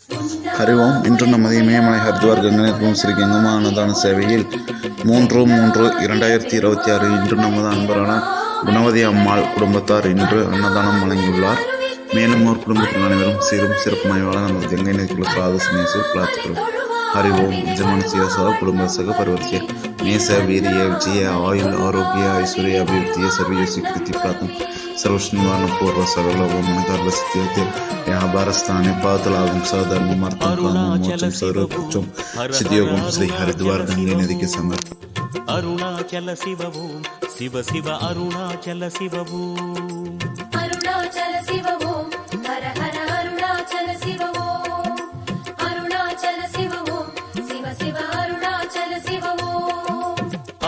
ஹரி ஓம். இன்று நமது இமயமலை ஹரித்வார் கங்கை ஸ்ரீ கங்கம்மா அன்னதான சேவையில் 3/3/2026 இன்று நமது அன்பரான குணவதி அம்மாள் குடும்பத்தார் இன்று அன்னதானம் வழங்கியுள்ளார். மேலும் ஒரு குடும்பத்தில் அனைவரும் சீரும் சிறப்புமாய் வாழ நமது கங்கை நதிக்குள்ள சாதசனேசு பிரார்த்திக்கிறோம். हरि ओम. जमनस्य सह कुटुंब सह परिवर्त्य मेष वीर्य विजय आयुल आरोग्य ऐश्वर्य अभिवृद्धि सर्वयश कृति प्रार्थना सर्वनिवारण पूर्व सर्व मनकार सिद्धियों व्यापार स्थाने पातलागम सधर्म मोचम सर्वोच्चम सिद्धियोगम श्री हरिद्वार गंगे नदी के समर्थ. अरुणाचल शिव ओम शिव शिव अरुणाचल शिव ओम अरुणाचल शिव ओम हर हर अरुणाचल शिव ओम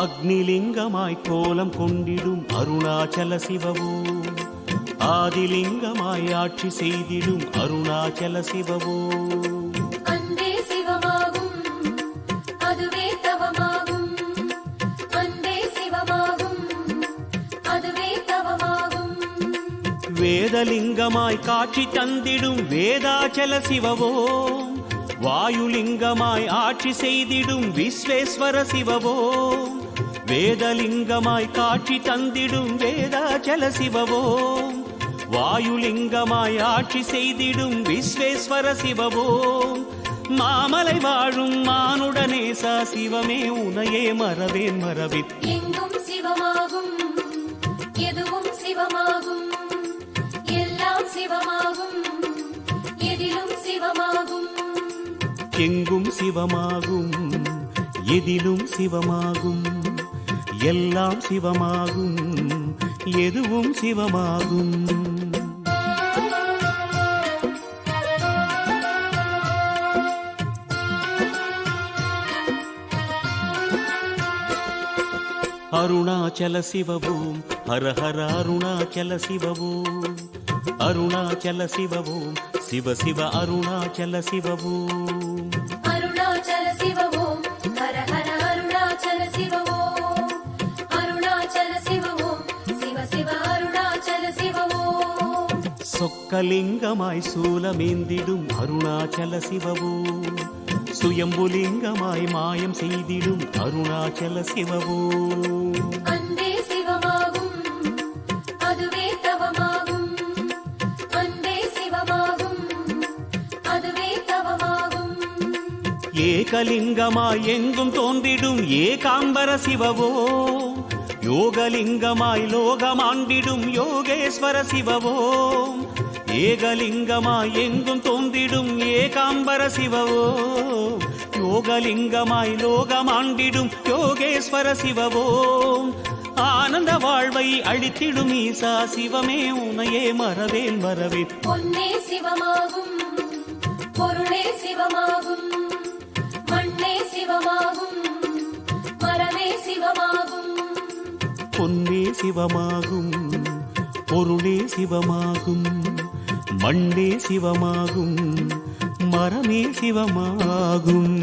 அக்னிலிங்கமாய் கோலம் கொண்டிடும் அருணாச்சல சிவவோம் ஆதிலிங்கமாய் ஆட்சி செய்திடும் அருணாச்சல சிவவோம் அன்பே சிவமாகும் அதுவே தவமாகும் அன்பே சிவமாகும் அதுவே தவமாகும் வேதலிங்கமாய் காட்சி தந்திடும் வேதாச்சல சிவவோம் வாயுலிங்கமாய் ஆட்சி செய்திடும் விஸ்வேஸ்வர சிவவோம் வேதலிங்கமாய் காட்சி தந்திடும் வேதாச்சல சிவவோம் வாயுலிங்கமாய் ஆட்சி செய்திடும் விஸ்வேஸ்வர சிவவோம் மாமலை வாழும் மானுடனேசா சிவமே உனையே மறவேன் மறவித் எங்கும் சிவமாகும் எதுவும் சிவமாகும் எல்லாம் சிவமாகும் எதிலும் சிவமாகும் எங்கும் சிவமாகும் எதிலும் சிவமாகும் எல்லாம் சிவமாகும் எதுவும் சிவமாகும். அருணாச்சல சிவவோம் ஹர ஹர அருணாச்சல சிவவோம் அருணாச்சல சிவவோம் சிவ சிவ அருணாச்சல சிவவோம் அருணாச்சல சிவ ஓம் ஹர ஹர அருணாச்சல சிவ ஓம் அருணாச்சல சிவ ஓம் சிவ சிவ அருணாச்சல சிவ ஓம் சொக்கலிங்கமாய் சூலமேந்திடும் அருணாச்சல சிவவோம் சுயம்புலிங்கமாய் மாயம் செய்திடும் அருணாச்சல சிவவோம் அன்பே சிவமாகும் அதுவே தவமாகும் அன்பே சிவமாகும் அதுவே தவமாகும் ஏகலிங்கமாய் எங்கும் தோன்றிடும் ஏகாம்பர சிவவோம் யோகலிங்கமாய் லோகமாண்டிடும் யோகேஸ்வர சிவவோம் ஏகலிங்கமாய் எங்கும் தோன்றிடும் ஏகாம்பர சிவவோம் யோகலிங்கமாய் லோகமாண்டிடும் யோகேஸ்வர சிவவோம் ஆனந்த வாழ்வை அளித்திடும் ஈசா சிவமே உனையே மறவேன் மறவேன் பொன்னே சிவமாகும் பொருளே சிவமாகும் மண்ணே சிவமாகும் மரமே சிவமாகும் பொன்னே சிவமாகும் பொருளே சிவமாகும் மண்ணே சிவமாகும் மரமே சிவமாகும்.